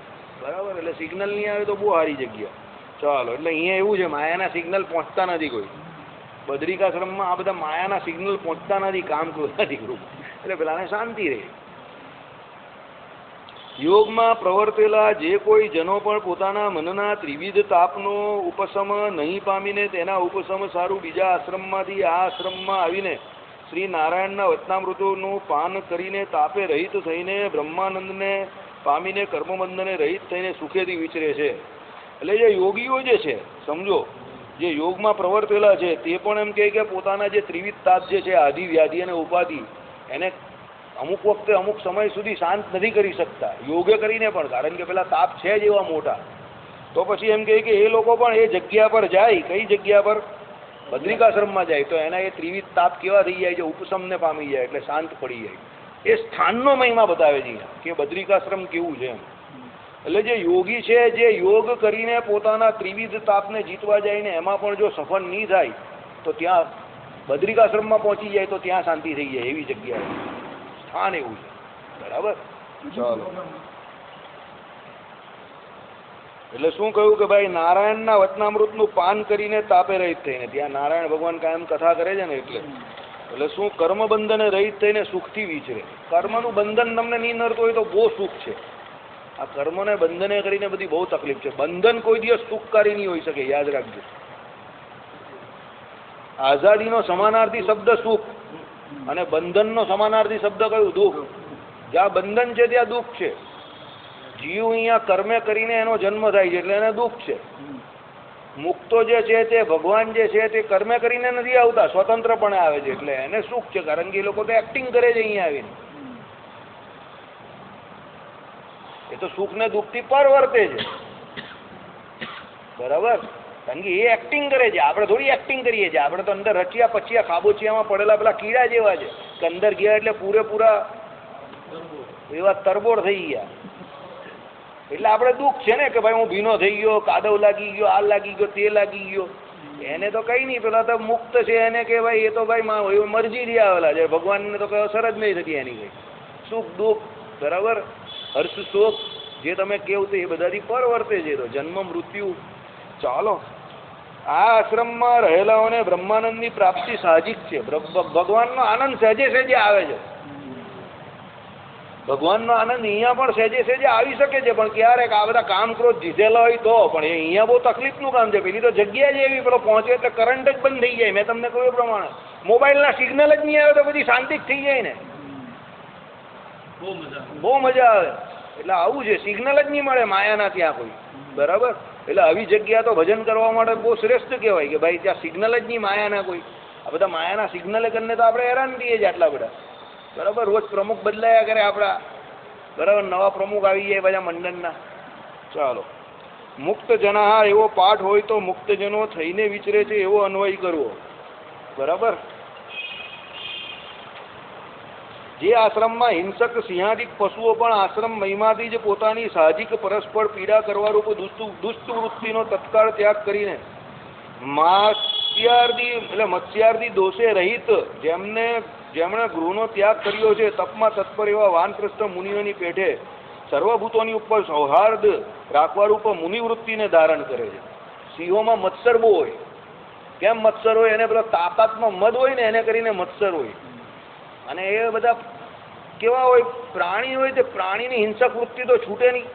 બરાબર? એટલે સિગ્નલ નહીં આવે તો બહુ સારી જગ્યા. ચાલો, એટલે અહીંયા એવું છે માયાના સિગ્નલ પહોંચતા નથી કોઈ. બદ્રિકાશ્રમમાં આ બધા માયાના સિગ્નલ પહોંચતા નથી, કામ નથી ગ્રુપ, એટલે પેલાને શાંતિ રહે. યોગમાં પ્રવર્તેલા જે કોઈ જનો પણ પોતાના મનના ત્રિવિધ તાપનો ઉપશમ નહીં પામીને તેના ઉપશમ સારું બીજા આશ્રમમાંથી આ આશ્રમમાં આવીને શ્રી નારાયણના વચનામૃતોનું પાન કરીને તાપે રહિત થઈને બ્રહ્માનંદને પામીને કર્મબંધને રહિત થઈને સુખેથી વિચરે છે. એટલે જે યોગીઓ જે છે સમજો, જે યોગમાં પ્રવર્તેલા છે તે પણ એમ કહે કે પોતાના જે ત્રિવિધ તાપ જે છે, આધિ વ્યાધિ અને ઉપાધિ, એને અમુક વખતે અમુક સમય સુધી શાંત નથી કરી શકતા યોગે કરીને પણ, કારણ કે પેલા તાપ છે જ એવા મોટા. તો પછી એમ કહે કે એ લોકો પણ એ જગ્યા પર જાય, કઈ જગ્યા પર? બદ્રિકાશ્રમમાં જાય, તો એના એ ત્રિવિધ તાપ કેવા થઈ જાય છે, ઉપશમને પામી જાય, એટલે શાંત પડી જાય. એ સ્થાનનો મહિમા બતાવે છે કે બદ્રિકાશ્રમ કેવું છે એમ. એટલે જે યોગી છે, જે યોગ કરીને પોતાના ત્રિવિધ તાપને જીતવા જાય ને એમાં પણ જો સફળ નહીં થાય તો ત્યાં બદ્રિકાશ્રમમાં પહોંચી જાય તો ત્યાં શાંતિ થઈ જાય, એવી જગ્યા સ્થાન એવું છે. બરાબર, ચાલો. એટલે શું કહ્યું કે ભાઈ નારાયણના વચનામૃતનું પાન કરીને તાપે રહિત થઈને, ત્યાં નારાયણ ભગવાન કાયમ કથા કરે છે ને એટલે શું કર્મ બંધને રહિત થઈને સુખથી વિચરે. કર્મનું બંધન તમને નહીં નડતું હોય તો બહુ સુખ છે. આ કર્મને બંધને કરીને બધી બહુ તકલીફ છે. બંધન કોઈ દિવસ સુખકારી નહીં હોઈ શકે, યાદ રાખજો. આઝાદીનો સમાનાર્થી શબ્દ સુખ અને બંધનનો સમાનાર્થી શબ્દ કયું? દુઃખ. જ્યાં બંધન છે ત્યાં દુઃખ છે. જીવ અહીંયા કર્મે કરીને એનો જન્મ થાય છે એટલે એને દુઃખ છે. મુક્તો જે છે તે ભગવાન જે છે તે કર્મે કરીને નથી આવતા, સ્વતંત્રપણે આવે છે એટલે એને સુખ છે, કારણ કે એ લોકો તો એક્ટિંગ કરે છે અહીંયા આવીને. એ તો સુખ ને દુઃખ થી પર વર્તે છે. બરાબર, કારણ કે એ એક્ટિંગ કરે છે, આપણે થોડી એક્ટિંગ કરીએ છીએ. આપણે તો અંદર રચિયા પચિયા ખાબોચિયામાં પડેલા પેલા કીડા જેવા છે કે અંદર ગયા એટલે પૂરેપૂરા એવા તરબોળ થઈ ગયા. એટલે આપણે દુઃખ છે ને કે ભાઈ હું ભીનો થઈ ગયો, કાદવ લાગી ગયો, આ લાગી ગયો, તે લાગી ગયો. એને તો કઈ નહીં, પેલા તો મુક્ત છે, એને કે ભાઈ એ તો ભાઈ મરજીથી આવેલા છે, ભગવાનને તો કઈ અસર જ નહીં થતી એની કઈ. સુખ દુઃખ, બરાબર, હર્ષ શોક જે તમે કેવું તો એ બધાથી પર વર્તે છે. તો જન્મ મૃત્યુ. ચાલો, આ આશ્રમમાં રહેલાઓને બ્રહ્માનંદની પ્રાપ્તિ સાહજિક છે. ભગવાનનો આનંદ સહેજે સહેજે આવે છે. ભગવાનનો આનંદ અહીંયા પણ સહેજે સહેજે આવી શકે છે, પણ ક્યારેક આ બધા કામ ક્રોધ જીધેલા હોય તો. પણ એ અહીંયા બહુ તકલીફનું કામ છે. પેલી તો જગ્યા જ એવી, પેલો પહોંચે એટલે કરંટ જ બંધ થઈ જાય. મેં તમને કહ્યું એ પ્રમાણે મોબાઈલના સિગ્નલ જ નહીં આવે તો બધી શાંતિ જ થઈ જાય ને. બહુ મજા આવે. એટલે આવું છે, સિગ્નલ જ નહીં મળે માયાના ત્યાં કોઈ. બરાબર, એટલે આવી જગ્યા તો ભજન કરવા માટે બહુ શ્રેષ્ઠ કહેવાય કે ભાઈ ત્યાં સિગ્નલ જ નહીં માયાના કોઈ. આ બધા માયાના સિગ્નલે કરીને તો આપણે હેરાન થઈએ છીએ આટલા બધા. બરાબર, રોજ પ્રમુખ બદલાયા કરે આપણા. બરાબર, નવા પ્રમુખ આવી જાય બધા મંડળના. ચાલો, મુક્ત જનાહા એવો પાઠ હોય તો મુક્તજનો થઈને વિચરે છે એવો અન્વય કરવો. બરાબર, જે આશ્રમમાં હિંસક સિંહાદિક પશુઓ પણ આશ્રમ મહિમાથી જ પોતાની સાહજિક પરસ્પર પીડા કરવારૂપ દુષ્ટ વૃત્તિનો તત્કાળ ત્યાગ કરીને મત્સ્યાર્દી દોષે રહિત જેમણે ગૃહનો ત્યાગ કર્યો છે, તપમાં તત્પર એવા વાનપ્રસ્થ મુનિઓની પેઠે સર્વભૂતોની ઉપર સૌહાર્દ રાખવારૂપ મુનિવૃત્તિને ધારણ કરે છે. સિંહોમાં મત્સર બહુ હોય. કેમ મત્સર હોય? એને પેલો તાકાતમાં મદ હોય ને એને કરીને મત્સર હોય. અને એ બધા કેવા હોય? પ્રાણી હોય. તે પ્રાણીની હિંસક વૃત્તિ તો છૂટે નહીં.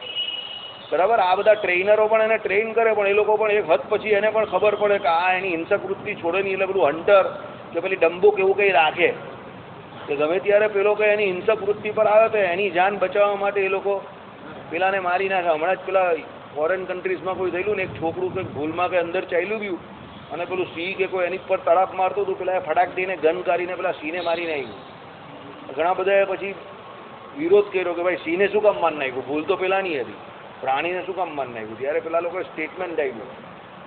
બરાબર, આ બધા ટ્રેનરો પણ એને ટ્રેન કરે, પણ એ લોકો પણ એક હદ પછી એને પણ ખબર પડે કે આ એની હિંસક વૃત્તિ છોડે નહીં. એટલે પેલું હન્ટર કે પેલી ડંબુક એવું કંઈ રાખે કે ગમે ત્યારે પેલો કંઈ એની હિંસક વૃત્તિ પર આવે તો એની જાન બચાવવા માટે એ લોકો પેલાને મારી નાખે. હમણાં જ પેલા ફોરેન કન્ટ્રીઝમાં કોઈ થયેલું ને, એક છોકરું કંઈક ભૂલમાં કંઈ અંદર ચાલ્યું ગયું અને પેલું સિંહ કે કોઈ એની પર તડાપ મારતું હતું, પેલા ફટાક દઈને ગન કાઢીને પેલા સિંહને મારી નાખ્યું. ઘણા બધાએ પછી વિરોધ કર્યો કે ભાઈ સિંહને શું કામ મારી નાખ્યું, ભૂલ તો પેલાની હતી, પ્રાણીને શું કામ મારી નાખ્યું. ત્યારે પેલા લોકોએ સ્ટેટમેન્ટ આપ્યું,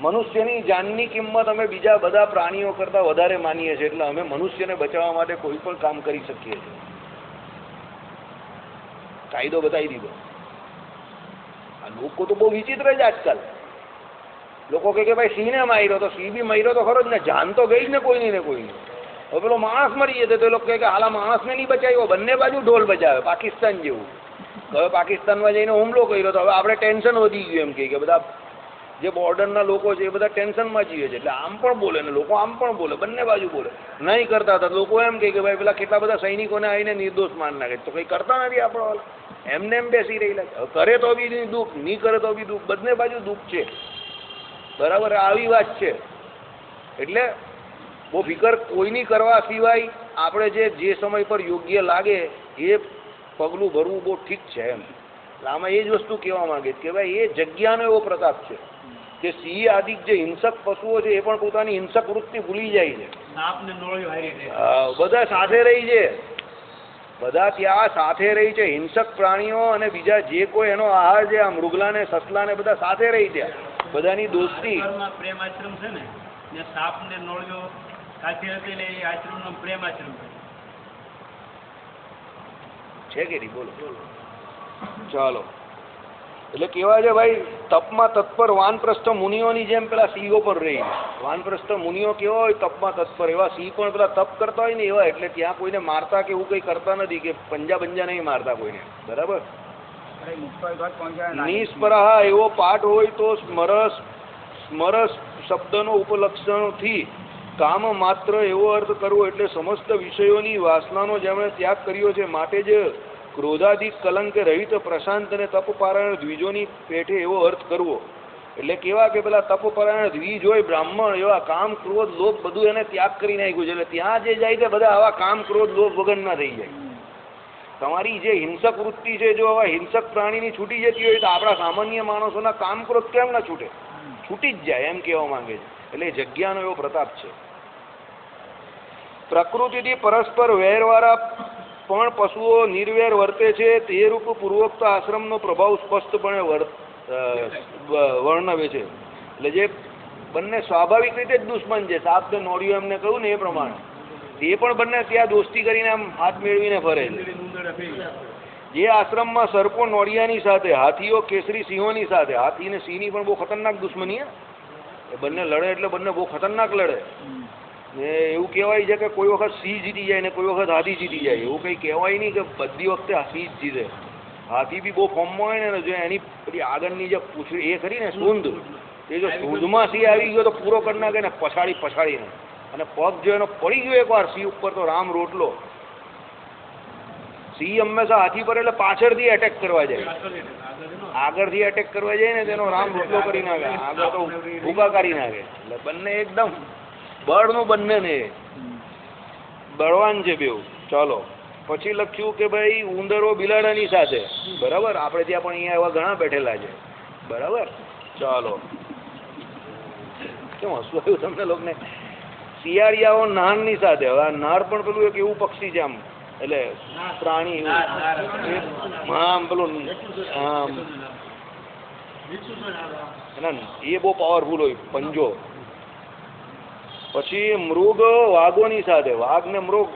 મનુષ્યની જાનની કિંમત અમે બીજા બધા પ્રાણીઓ કરતાં વધારે માનીએ છીએ, એટલે અમે મનુષ્યને બચાવવા માટે કોઈ પણ કામ કરી શકીએ છીએ. કાયદો બતાવી દીધો. આ લોકો તો બહુ વિચિત્ર છે આજકાલ. લોકો કહે કે ભાઈ સિંહને માર્યો તો સિંહ બી માર્યો તો ખરો જ ને, જાન તો ગઈ જ ને કોઈની ને કોઈની. હવે પેલો માણસ મરી જતો તો એ લોકો કહે કે હાલા માણસને નહીં બચાવ્યો, બંને બાજુ ઢોલ બચાવે, પાકિસ્તાન જેવું. હવે પાકિસ્તાનમાં જઈને હુમલો કર્યો તો હવે આપણે ટેન્શન વધી ગયું એમ કે બધા જે બોર્ડરના લોકો છે એ બધા ટેન્શનમાં જીવે છે, એટલે આમ પણ બોલે ને લોકો આમ પણ બોલે, બંને બાજુ બોલે. નહીં કરતા હતા લોકો એમ કે ભાઈ પેલા કેટલા બધા સૈનિકોને આવીને નિર્દોષ માર નાખે, તો કંઈ કરતા નથી આપણો એમને એમ બેસી રહેલા. કરે તો બી દુઃખ, નહીં કરે તો બી દુઃખ, બંને બાજુ દુઃખ છે. બરાબર, આવી વાત છે. એટલે બહુ ફિકર કોઈની કરવા સિવાય આપણે જે સમય પર યોગ્ય લાગે એ પગલું ભરવું બહુ ઠીક છે એમ. આમાં એ જ વસ્તુ કહેવા માંગે કે ભાઈ એ જગ્યાનો એવો પ્રતાપ છે કે સિંહ આદિ જે હિંસક પશુઓ છે એ પણ પોતાની હિંસક વૃત્તિ ભૂલી જાય છે. બધા સાથે રહી છે, બધા ત્યાં સાથે રહી છે. હિંસક પ્રાણીઓ અને બીજા જે કોઈ એનો આહાર છે, આ મૃગલા ને સસલા ને બધા સાથે રહી છે. બધાની દોસ્તી પ્રેમ આશ્રમ છે ને, સાપ ને નોળિયો સાથે હતી ને, એ આશ્રમ નો પ્રેમ આશ્રમ છે કે નહીં? બોલો. ચાલો, એટલે કેવાય છે ભાઈ તપમાં તત્પર વાનપ્રસ્થ મુનિઓની જેમ પેલા સિંહો પર રહી. વાનપ્રસ્થ મુનિઓ કેવા હોય તપમાં તત્પર, એવા સિંહ પણ પેલા તપ કરતા હોય ને એવા. એટલે ત્યાં કોઈને મારતા કે એવું કઈ કરતા નથી, કે પંજા નહીં મારતા કોઈને. બરાબર. નિષ્પરાહ એવો પાઠ હોય તો સ્મરસ શબ્દનો ઉપલક્ષણથી કામ માત્ર એવો અર્થ કરવો, એટલે સમસ્ત વિષયોની વાસનાનો જેમણે ત્યાગ કર્યો છે માટે જ ક્રોધાધિક કલંક રહિત પ્રશાંત અને તપપારાયણ દ્વિજોની પેઠે એવો અર્થ કરવો. એટલે કેવા કે પેલા તપપારાયણ દ્વિજ હોય બ્રાહ્મણ, એવા કામ ક્રોધ લોભ બધું એને ત્યાગ કરી નાખ્યું છે. એટલે ત્યાં જે જાય તે બધા આવા કામ ક્રોધ લોભ વગરના થઈ જાય. તમારી જે હિંસક વૃત્તિ છે, જો આવા હિંસક પ્રાણીની છૂટી જતી હોય તો આપણા સામાન્ય માણસોના કામ ક્રોધ કેમ ના છૂટે? છૂટી જ જાય એમ કહેવા માંગે છે. એટલે જગ્યાનો એવો પ્રતાપ છે. પ્રકૃતિથી પરસ્પર વેરવાળા પણ પશુઓ નિર્વેર વર્તે છે, તે રૂપ પૂર્વોક્ત આશ્રમનો પ્રભાવ સ્પષ્ટપણે વર્ણવે છે. એટલે જે બંને સ્વાભાવિક રીતે જ દુશ્મન છે, સાપ ને નોળિયો એમને કહ્યું ને એ પ્રમાણે, એ પણ બંને ત્યાં દોસ્તી કરીને આમ હાથ મેળવીને ફરે છે. જે આશ્રમમાં સર્પો નોળિયાની સાથે, હાથીઓ કેસરી સિંહોની સાથે, હાથી ને સિંહની પણ બહુ ખતરનાક દુશ્મની એ બંને લડે, એટલે બંને બહુ ખતરનાક લડે. ને એવું કહેવાય છે કે કોઈ વખત સિંહ જીતી જાય ને કોઈ વખત હાથી જીતી જાય. એવું કંઈ કહેવાય નહીં કે બધી વખતે સિંહ જ જીતે. હાથી બી બહુ ફોર્મમાં હોય ને, જો એની બધી આગળની જે પૂછડી એ ખરી ને સૂંઢ, એ જો સૂંઢમાં સિંહ આવી ગયો તો પૂરો કરી નાખે ને પછાડીને. અને પગ જો એનો પડી ગયો એકવાર સિંહ ઉપર તો રામ રોટલો. સિંહ હંમેશા હાથી પર એટલે પાછળથી એટેક કરવા જાય, આગળથી એટેક કરવા જાય ને તેનો રામ રોટલો કરી નાખે, આગળ તો ભૂકા કાઢી નાખે. એટલે બંને એકદમ બળનું, બંને ને બળવાન છે બેઉ. ચાલો, પછી લખ્યું કે ભાઈ ઉંદરો બિલાડાની સાથે. બરાબર. આપણે ત્યાં પણ અહીંયા એવા ઘણા બેઠેલા છે. બરાબર. ચાલો, કેમ હસવું આવ્યું તમને લોકોને? શિયાળિયાઓ નારની સાથે. હવે નાર પણ પેલું એક એવું પક્ષી છે આમ, એટલે પ્રાણી આમ પેલું એ બહુ પાવરફુલ હોય પંજો. પછી મૃગ વાઘોની સાથે. વાઘ ને મૃગ,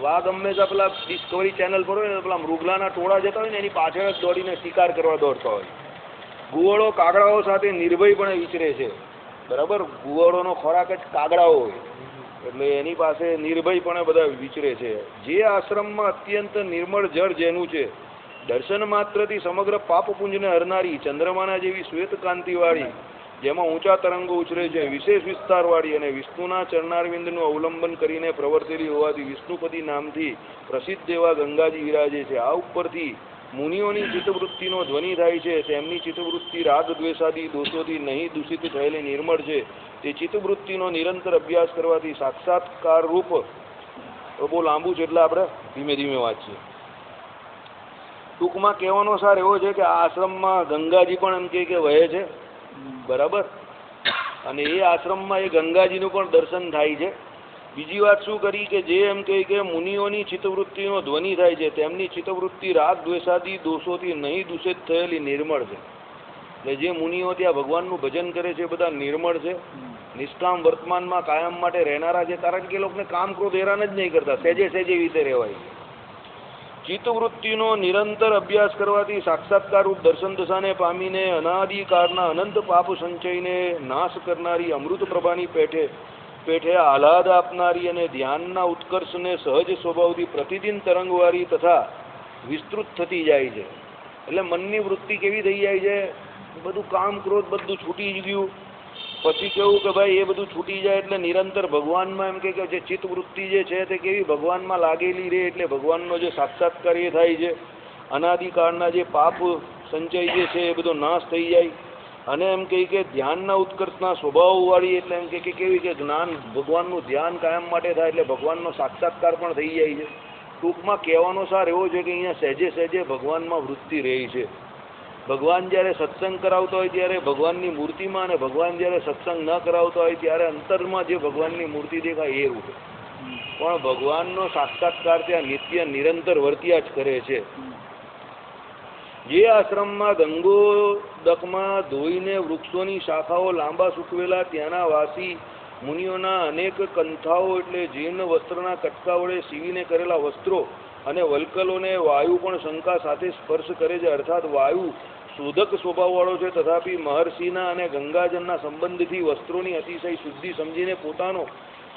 વાઘ હંમેશા પેલા ડિસ્કવરી ચેનલ પર હોય ને પેલા મૃગલાના ટોળા જતા હોય ને એની પાછળ જ દોડીને શિકાર કરવા દોડતા હોય. ગુવળો કાગડાઓ સાથે નિર્ભયપણે વિચરે છે. બરાબર. ગુવળોનો ખોરાક જ કાગડાઓ હોય, એટલે એની પાસે નિર્ભયપણે બધા વિચરે છે. જે આશ્રમમાં અત્યંત નિર્મળ જળ જેનું છે, દર્શન માત્રથી સમગ્ર પાપપુંજને હરનારી, ચંદ્રમાના જેવી શ્વેત કાંતિવાળી, જેમાં ઊંચા તરંગો ઉછરે છે, વિશેષ વિસ્તારવાળી અને વિષ્ણુના ચરણારવિંદનું અવલંબન કરીને પ્રવર્તેલી હોવાથી વિષ્ણુપતિ નામથી પ્રસિદ્ધ એવા ગંગાજી વિરાજે છે. આ ઉપરથી મુનિઓની ચિત્તવૃત્તિનો ધ્વનિ થાય છે. તેમની ચિત્તવૃત્તિ રાગ દ્વેષાદી દોષોથી નહીં દૂષિત થયેલી નિર્મળ છે. તે ચિત્તવૃત્તિનો નિરંતર અભ્યાસ કરવાથી સાક્ષાત્કાર રૂપ. બહુ લાંબુ છે એટલે આપણે ધીમે ધીમે વાંચીએ. ટૂંકમાં કહેવાનો સાર એવો છે કે આ આશ્રમમાં ગંગાજી પણ એમ કે વહે છે. બરાબર. અને એ આશ્રમમાં એ ગંગાજીનું પણ દર્શન થાય છે. બીજી વાત શું કરી કે જે એમ કહે કે મુનિઓની ચિત્તવૃત્તિનો ધ્વનિ થાય છે, તેમની ચિત્તવૃત્તિ રાગ દ્વેષાદી દોષોથી નહીં દૂષિત થયેલી નિર્મળ છે. એટલે જે મુનિઓ ત્યાં ભગવાનનું ભજન કરે છે એ બધા નિર્મળ છે, નિષ્કામ વર્તમાનમાં કાયમ માટે રહેનારા છે. કારણ કે એ લોકોને કામ ક્રોધ હેરાન જ નહીં કરતા, સહેજે રીતે રહેવાય. ચિત્તવૃત્તિનો નિરંતર અભ્યાસ કરવાથી સાક્ષાત્કાર રૂપ દર્શન દશાને પામીને અનાદિકાળના અનંત પાપ સંચયને નાશ કરનારી અમૃત પ્રભાની પેઠે આહલાદ આપનારી અને ધ્યાનના ઉત્કર્ષને સહજ સ્વભાવથી પ્રતિદિન તરંગવાળી તથા વિસ્તૃત થતી જાય છે. એટલે મનની વૃત્તિ કેવી થઈ જાય છે? બધું કામ ક્રોધ બધું છૂટી જ ગયું. પછી કેવું કે ભાઈ એ બધું છૂટી જાય એટલે નિરંતર ભગવાનમાં એમ કે જે ચિત્તવૃત્તિ જે છે તે કેવી ભગવાનમાં લાગેલી રહે, એટલે ભગવાનનો જે સાક્ષાત્કાર એ થાય છે. અનાદિકાળના જે પાપ સંચય જે છે એ બધો નાશ થઈ જાય અને એમ કહે કે ધ્યાનના ઉત્કર્ષના સ્વભાવવાળી, એટલે એમ કે કેવી કે જ્ઞાન ભગવાનનું ધ્યાન કાયમ માટે થાય એટલે ભગવાનનો સાક્ષાત્કાર પણ થઈ જાય છે. ટૂંકમાં કહેવાનો સાર એવો છે કે અહીંયા સહેજે સહેજે ભગવાનમાં વૃત્તિ રહી છે. ભગવાન જ્યારે સત્સંગ કરાવતો હોય ત્યારે ભગવાનની મૂર્તિમાં, અને ભગવાન જ્યારે સત્સંગ ન કરાવતો હોય ત્યારે અંતરમાં જે ભગવાનની મૂર્તિ દેખાય એ રૂપે. પણ ભગવાનનો સાક્ષાત્કાર ત્યાં નિત્ય નિરંતર વર્ત્યા જ કરે છે. જે આશ્રમમાં ગંગોદકમાં ધોઈને વૃક્ષોની શાખાઓ લાંબા સૂકવેલા ત્યાંના વાસી મુનિઓના અનેક કંથાઓ એટલે જીર્ણ વસ્ત્રના કટકા વડે સીવીને કરેલા વસ્ત્રો અને વલ્કલોને વાયુ પણ શંકા સાથે સ્પર્શ કરે છે. અર્થાત વાયુ શોધક સ્વભાવવાળો છે, તથાપિ મહર્ષિના અને ગંગાજળના સંબંધથી વસ્ત્રોની અતિશય શુદ્ધિ સમજીને પોતાનો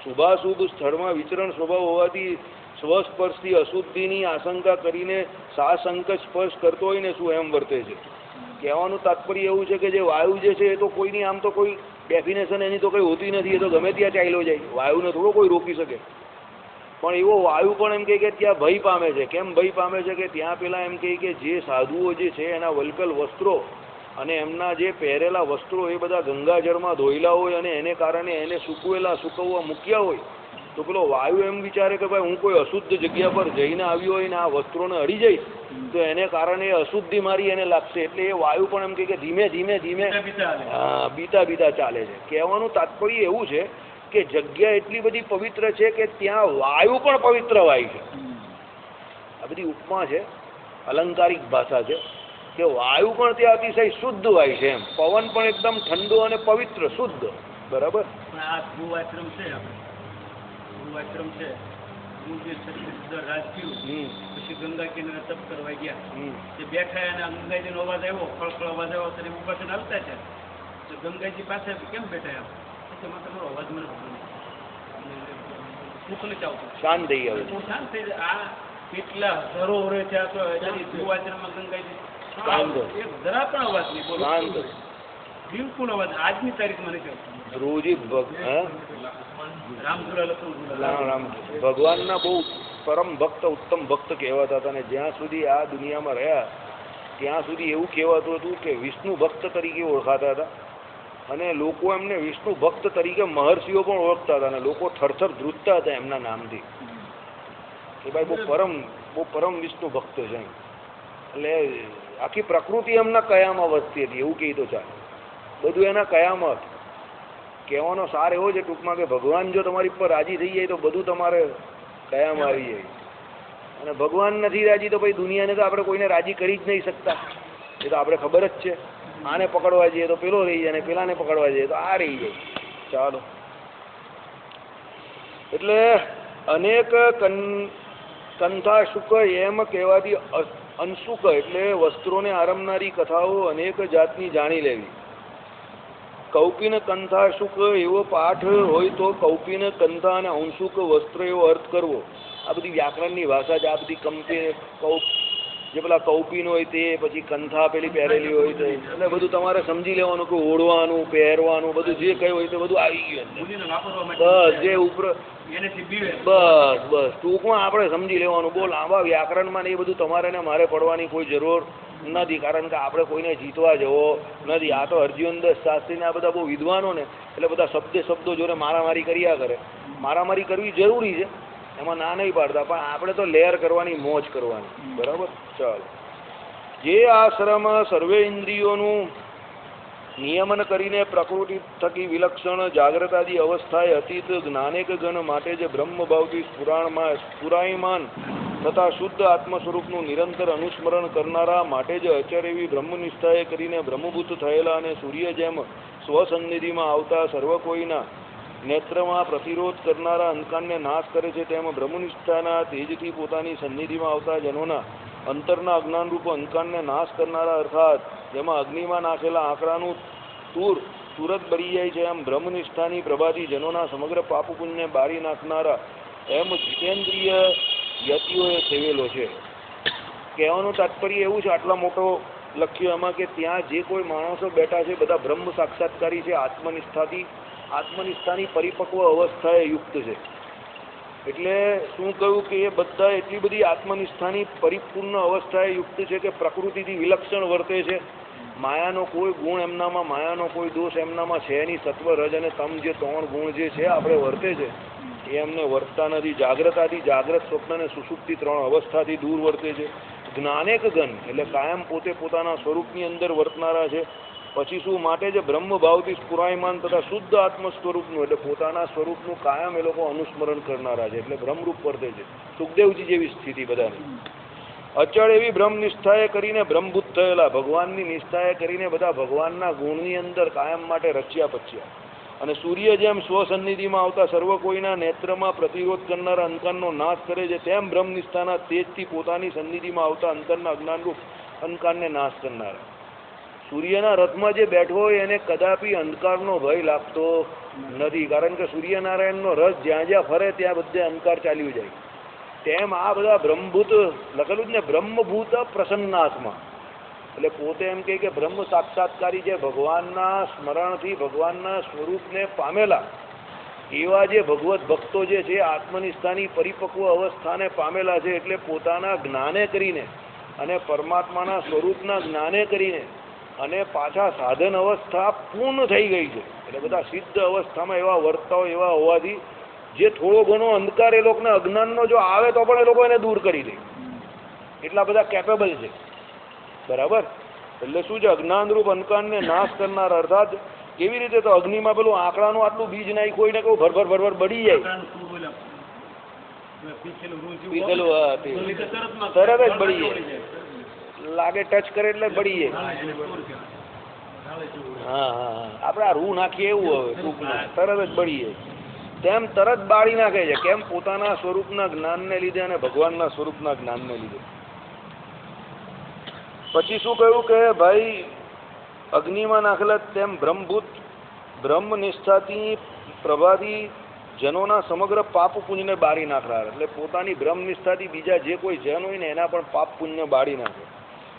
શુભાશુભ સ્થળમાં વિચરણ સ્વભાવ હોવાથી સ્વસ્પર્શથી અશુદ્ધિની આશંકા કરીને સાસંક સ્પર્શ કરતો હોય ને શું એમ વર્તે છે. કહેવાનું તાત્પર્ય એવું છે કે જે વાયુ જે છે એ તો કોઈની આમ તો કોઈ ડેફિનેશન એની તો કંઈ હોતી નથી, એ તો ગમે ત્યાં ચાલ્યો જાય. વાયુને થોડો કોઈ રોકી શકે. પણ એવો વાયુ પણ એમ કહે કે ત્યાં ભય પામે છે. કેમ ભય પામે છે કે ત્યાં પેલા એમ કહે કે જે સાધુઓ જે છે એના વલ્કલ વસ્ત્રો અને એમના જે પહેરેલા વસ્ત્રો એ બધા ગંગાજળમાં ધોયેલા હોય અને એને કારણે એને સુકવવા મૂક્યા હોય, તો પેલો વાયુ એમ વિચારે કે ભાઈ હું કોઈ અશુદ્ધ જગ્યા પર જઈને આવ્યો હોય ને આ વસ્ત્રોને અડી જઈશ તો એને કારણે અશુદ્ધિ મારી એને લાગશે. એટલે એ વાયુ પણ એમ કે ધીમે ધીમે ધીમે બીતા ચાલે છે. કહેવાનું તાત્પર્ય એવું છે કે જગ્યા એટલી બધી પવિત્ર છે કે ત્યાં વાયુ પણ પવિત્ર વાય છે. આ બધી ઉપમા છે, અલંકારિક ભાષા છે કે વાયુ પણ ત્યાં અતિશય શુદ્ધ વાય છે. એમ પવન પણ એકદમ ઠંડો અને પવિત્ર શુદ્ધ. બરાબર. આ ધ્રુવાશ્રમ છે, ધ્રુવાશ્રમ છે, હું જે છત્તીસગઢ રાજ્યું પછી ગંગા કિનારે તપ કરવા ગયા, જે બેઠા અને ગંગાજીનો અવાજ આવ્યો, ખળખળ અવાજ આવ્યો, ત્યારે ઉભા થઈને આવતા છે તો ગંગાજી પાસે કેમ બેઠા એમાં તમારો અવાજ મને સુખ નથી આવતું, શાંત થઈ આવે, શાંત થઈ જાય. આ કેટલા હજારો વર્ષ છે, આ તો ધ્રુવાશ્રમમાં ગંગાજી જરા પણ અવાજ નહીં, બોલો બિલકુલ અવાજ આજની તારીખમાં નથી આવતો. ધ્રુવજી ભગવાનના બહુ પરમ ભક્ત ઉત્તમ ભક્ત કહેવાતા હતા. અને જ્યાં સુધી આ દુનિયામાં રહ્યા ત્યાં સુધી એવું કહેવાતું હતું કે વિષ્ણુ ભક્ત તરીકે ઓળખાતા હતા. અને લોકો એમને વિષ્ણુ ભક્ત તરીકે મહર્ષિઓ પણ ઓળખતા હતા. અને લોકો થરથર ધ્રુજતા હતા એમના નામથી કે ભાઈ બહુ પરમ વિષ્ણુ ભક્ત છે એમ. એટલે આખી પ્રકૃતિ એમના કયામાં વસતી હતી એવું કહી તો ચાલે. બધું એના કયામાં. કહેવાનો સાર એવો છે ટૂંકમાં કે ભગવાન જો તમારી પર રાજી થઈ જાય તો બધું તમારે કયામાં આવી જાય. અને ભગવાન નથી રાજી તો ભાઈ દુનિયાને તો આપણે કોઈને રાજી કરી જ નહીં શકતા. એ તો આપણે ખબર જ છે. આને પકડવા જઈએ તો પેલો રહી જાય, અને પેલાને પકડવા જઈએ તો આ રહી જાય. ચાલો, એટલે અનેક કંથા શુક એમ કહેવાથી અંશુક એટલે વસ્ત્રોને આરંભનારી કથાઓ અનેક જાતની જાણી લેવી. કૌપિન કંથા શુક એવો પાઠ હોય તો કૌપિન કંથા અને અંશુક વસ્ત્ર એવો અર્થ કરવો. આ બધી વ્યાકરણની ભાષા છે. આ બધી જે પેલા કૌપિન હોય તે, પછી કંથા પેલી પહેરેલી હોય તો, એટલે બધું તમારે સમજી લેવાનું કે ઓઢવાનું પહેરવાનું બધું જે કઈ હોય તો બધું આવી ગયું. બસ જે ઉપર બસ ટૂંકમાં આપણે સમજી લેવાનું. બહુ લાંબા વ્યાકરણમાં ને એ બધું તમારે ને મારે પડવાની કોઈ જરૂર નથી, કારણ કે આપણે કોઈને જીતવા જવો નથી. આ તો અર્જુનદાસ શાસ્ત્રીને આ બધા બહુ વિદ્વાનો ને એટલે બધા શબ્દો જોડે મારામારી કર્યા કરે. મારામારી કરવી જરૂરી છે, એમાં ના નહીં પાડતા, પણ આપણે તો લેયર કરવાની, મોજ કરવાની. બરાબર. ચાલો, જે આશ્રમ સર્વે ઇન્દ્રિયોનું નિયમન કરીને પ્રકૃતિ થકી વિલક્ષણ જાગ્રતાદી અવસ્થાએ અતીત જ્ઞાનેક ગણ માટે જે બ્રહ્મભાવથી સ્ફુરાયમાન તથા શુદ્ધ આત્મ સ્વરૂપનું નિરંતર અનુસ્મરણ કરનારા માટે જ અચર એવી બ્રહ્મનિષ્ઠાએ કરીને બ્રહ્મભૂત થયેલા અને સૂર્ય જેમ સ્વસન્નિધિમાં આવતા સર્વ કોઈના નેત્રમાં પ્રતિરોધ કરનારા અંધકારને નાશ કરે છે, તેમ બ્રહ્મનિષ્ઠાના તેજથી પોતાની સન્નિધિમાં આવતા જનોના અંતરના અજ્ઞાનરૂપ અંધકારને નાશ કરનારા, અર્થાત જેમાં અગ્નિમાં નાખેલા આંકડાનું તુરત બળી જાય છે, એમ બ્રહ્મનિષ્ઠાની પ્રભાથી જનોના સમગ્ર પાપપુણ્યને બારી નાખનારા એમ જીતેન્દ્રિય યતિઓએ સેવેલો છે. કહેવાનું તાત્પર્ય એવું છે, આટલા મોટો લખ્યું એમાં કે ત્યાં જે કોઈ માણસો બેઠા છે બધા બ્રહ્મ સાક્ષાત્કારી છે, આત્મનિષ્ઠાની પરિપક્વ અવસ્થાએ યુક્ત છે. એટલે શું કહ્યું કે એ બધા એટલી બધી આત્મનિષ્ઠાની પરિપૂર્ણ અવસ્થાએ યુક્ત છે કે પ્રકૃતિથી વિલક્ષણ વર્તે છે, માયાનો કોઈ ગુણ એમનામાં, માયાનો કોઈ દોષ એમનામાં છે નહીં. સત્વ, રજ અને તમ જે 3 ગુણ જે છે આપણે વર્તે છે એ એમને વર્તતા નથી. જાગ્રતાથી, જાગ્રત, સ્વપ્ન અને સુષુપ્તિ 3 અવસ્થાથી દૂર વર્તે છે. જ્ઞાનેક ગન એટલે કાયમ પોતે પોતાના સ્વરૂપની અંદર વર્તનારા છે. પછી શું માટે છે બ્રહ્મભાવથી સ્ફુરાયમાન તથા શુદ્ધ આત્મ સ્વરૂપનું એટલે પોતાના સ્વરૂપનું કાયમ એ લોકો અનુસ્મરણ કરનારા છે, એટલે બ્રહ્મરૂપ વર્તે છે. સુખદેવજી જેવી સ્થિતિ બધાની. અચળ એવી બ્રહ્મ નિષ્ઠાએ કરીને બ્રહ્મભૂત થયેલા, ભગવાનની નિષ્ઠાએ કરીને બધા ભગવાનના ગુણની અંદર કાયમ માટે રચ્યા પચ્યા. અને સૂર્ય જેમ સ્વસન્નિધિમાં આવતા સર્વ કોઈના નેત્રમાં પ્રતિરોધ કરનારા અંધકારનો નાશ કરે છે, તેમ બ્રહ્મનિષ્ઠાના તેજથી પોતાની સન્નિધિમાં આવતા અંતરના અજ્ઞાનરૂપ અંધકારને નાશ કરનારા. સૂર્યના રથમાં જે બેઠો હોય એને કદાપી અંધકારનો ભય લાગતો નથી, કારણ કે સૂર્યનારાયણનો રથ જ્યાં જ્યાં ફરે ત્યાં બધે અંધકાર ચાલ્યું જાય. તેમ આ બધા બ્રહ્મભૂત લખેલું જ ને, બ્રહ્મભૂત પ્રસન્નાત્મા એટલે પોતે એમ કે બ્રહ્મ સાક્ષાત્કારી જે ભગવાનના સ્મરણથી ભગવાનના સ્વરૂપને પામેલા એવા જે ભગવત ભક્તો જે છે આત્મનિષ્ઠાની પરિપક્વ અવસ્થાને પામેલા છે, એટલે પોતાના જ્ઞાને કરીને અને પરમાત્માના સ્વરૂપના જ્ઞાને કરીને અને પાછા સાધન અવસ્થા પૂર્ણ થઈ ગઈ છે, એટલે બધા સિદ્ધ અવસ્થામાં એવા વર્તાઓ એવા હોવાથી જે થોડો ઘણો અંધકાર એ લોકોને અજ્ઞાનનો જો આવે તો પણ એ લોકો એને દૂર કરી દે, એટલા બધા કેપેબલ છે. બરાબર? એટલે શું છે અજ્ઞાનરૂપ અંધકારને નાશ કરનાર, અર્થાત કેવી રીતે તો અગ્નિમાં પેલું આંકડાનું આટલું બીજ નાખ્યું હોય ને કહું ભરભર ભરભર બળી જાય, પીધેલું તરત જ બળી જાય, લાગે ટચ કરે એટલે બળી જાય. હા હા આપણે આ રૂ નાખીએ એવું હવે ટૂંકમાં તરત જ બળી જાય. તેમ તરત બાળી નાખે છે. કેમ? પોતાના સ્વરૂપના જ્ઞાનને લીધે અને ભગવાનના સ્વરૂપના જ્ઞાનને લીધે. પછી શું કહ્યું કે ભાઈ અગ્નિમાં નાખેલા તેમ બ્રહ્મભૂત બ્રહ્મનિષ્ઠાથી પ્રભાથી જનોના સમગ્ર પાપ પુણ્યને બાળી નાખનાર, એટલે પોતાની બ્રહ્મનિષ્ઠાથી બીજા જે કોઈ જન હોય ને એના પણ પાપ પુણ્ય બાળી નાખે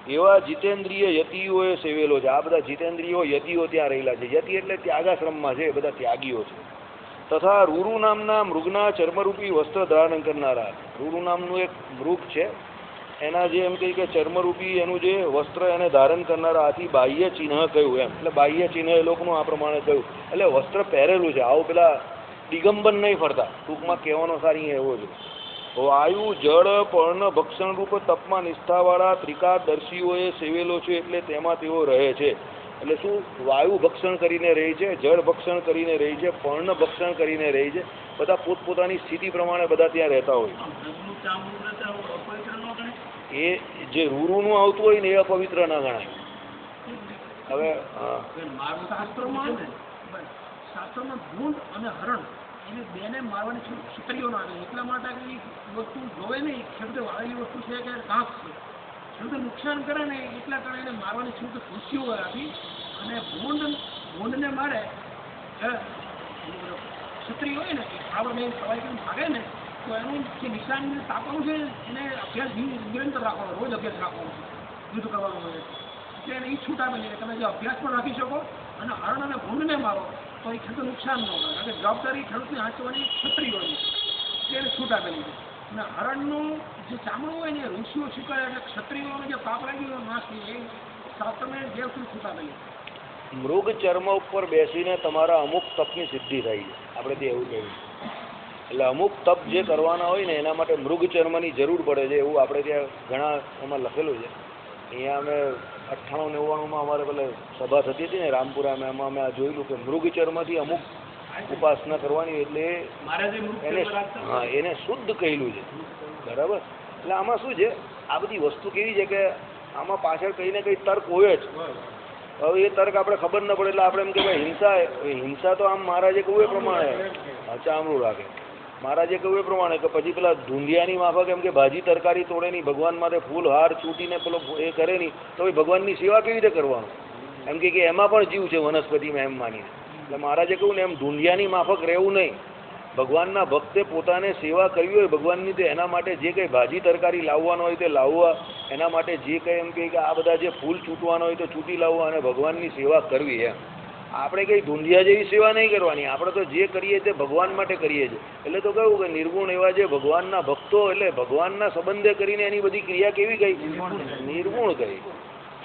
એવા જીતેન્દ્રિય યતિઓએ સેવેલો છે. આ બધા જીતેન્દ્રિયો યતિઓ ત્યાં રહેલા છે. યતિ એટલે ત્યાગાશ્રમમાં છે, એ બધા ત્યાગીઓ છે. તથા રૂરુ નામના મૃગના ચર્મરૂપી વસ્ત્ર ધારણ કરનારા. રૂરુ નામનું એક મૃગ છે, એના જે એમ કહી કે ચર્મરૂપી એનું જે વસ્ત્ર એને ધારણ કરનારા, આથી બાહ્ય ચિહ્ન કહ્યું એમ, એટલે બાહ્ય ચિહ્ન એ લોકોનું આ પ્રમાણે કહ્યું, એટલે વસ્ત્ર પહેરેલું છે. આવું પેલા દિગંબર નહીં ફરતા, ટૂંકમાં કહેવાનો સારી એવો છે. વાયુ જળ પર્ણ ભક્ષણ રૂપ તપમાં નિષ્ઠાવાળા ત્રિકાદર્શીઓએ સેવેલો છે, એટલે તેમાં તેઓ રહે છે. એટલે શું? વાયુ ભક્ષણ કરીને રહી છે, જળ ભક્ષણ કરીને રહી છે, પર્ણ ભક્ષણ કરીને રહી છે. બધા પોતપોતાની સ્થિતિ પ્રમાણે બધા ત્યાં રહેતા હોય. એ જે રૂરુનું આવતું હોય ને એ અપવિત્ર ના ગણાય. હવે શાસ્ત્રોમાં ભૂંડ અને હરણ એને બેને મારવાની ક્ષત્રિયો ના આવે, એટલા માટે વસ્તુ જોવે નહીં. ખેડૂતે વાળેલી વસ્તુ છે કે ઘાસ છે, ખેડૂતે નુકસાન કરે ને એટલા કારણે એને મારવાની ખેડૂતે ખુશીઓ આપી. અને ભૂંડને મારે ક્ષત્રિય હોય ને આવડે નહીં સવાઈ કરીને ભાગે ને તો એનું જે નિશાન તાપવાનું છે એને અભ્યાસ નિરંતર રાખવાનો, રોજ અભ્યાસ રાખવાનો છે, યુદ્ધ કરવાનું હોય એટલે એને એ છૂટ આપેલી કે તમે જે અભ્યાસ પણ રાખી શકો અને હરણ અને ભૂંડને મારો તો એ ખેડૂત નુકસાન ન હોય. કારણ કે જવાબદારી ખેડૂતને હાંચવાની ક્ષત્રિયોની એટલે એને છૂટ આપેલી છે. અને હરણનું જે ચામડું હોય ને એ ઋષિઓ સ્વીકારે, એટલે ક્ષત્રિયોને જે પાપ લાગ્યું નાશ થઈ એ શાસ્ત્રને દેવથી છૂટ આપેલી. મૃગ ચર્મ ઉપર બેસીને તમારા અમુક તપની સિદ્ધિ થાય છે, આપણે તે એવું કહ્યું. એટલે અમુક તપ જે કરવાના હોય ને એના માટે મૃગ ચર્મની જરૂર પડે છે, એવું આપણે ત્યાં ઘણા એમાં લખેલું છે. અહીંયા અમે 98-99માં અમારે પેલા સભા થતી હતી ને રામપુરામાં, એમાં અમે આ જોયેલું કે મૃગ ચર્મથી અમુક ઉપાસના કરવાની, એટલે એને હા એને શુદ્ધ કહેલું છે. બરાબર? એટલે આમાં શું છે, આ બધી વસ્તુ કેવી છે કે આમાં પાછળ કંઈ ને કંઈ તર્ક હોય જ. હવે એ તર્ક આપણે ખબર ન પડે એટલે આપણે એમ કે ભાઈ હિંસા તો આમ મહારાજે કહ્યું એ પ્રમાણે ચામડું રાખે. મહારાજે કહ્યું એ પ્રમાણે કે પછી પેલા ધૂંધિયાની માફક એમ કે ભાજી તરકારી તોડે નહીં, ભગવાન માટે ફૂલ હાર ચૂંટીને પેલો એ કરે નહીં, તો એ ભગવાનની સેવા કેવી રીતે કરવાનું? એમ કે એમાં પણ જીવ છે વનસ્પતિમાં એમ માનીને. એટલે મહારાજે કહ્યું ને એમ ધૂંધિયાની માફક રહેવું નહીં. ભગવાનના ભક્તે પોતાને સેવા કરવી હોય ભગવાનની, તો એના માટે જે કંઈ ભાજી તરકારી લાવવાનો હોય તે લાવવા, એના માટે જે કંઈ એમ કે આ બધા જે ફૂલ છૂટવાનો હોય તો છૂટી લાવવા અને ભગવાનની સેવા કરવી. એમ આપણે કંઈ ધૂંધિયા જેવી સેવા નહીં કરવાની, આપણે તો જે કરીએ તે ભગવાન માટે કરીએ છીએ. એટલે તો કહ્યું કે નિર્ગુણ એવા જે ભગવાનના ભક્તો, એટલે ભગવાનના સંબંધે કરીને એની બધી ક્રિયા કેવી કહી? નિર્ગુણ કહી.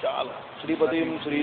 ચાલો શ્રીપતિમ શ્રી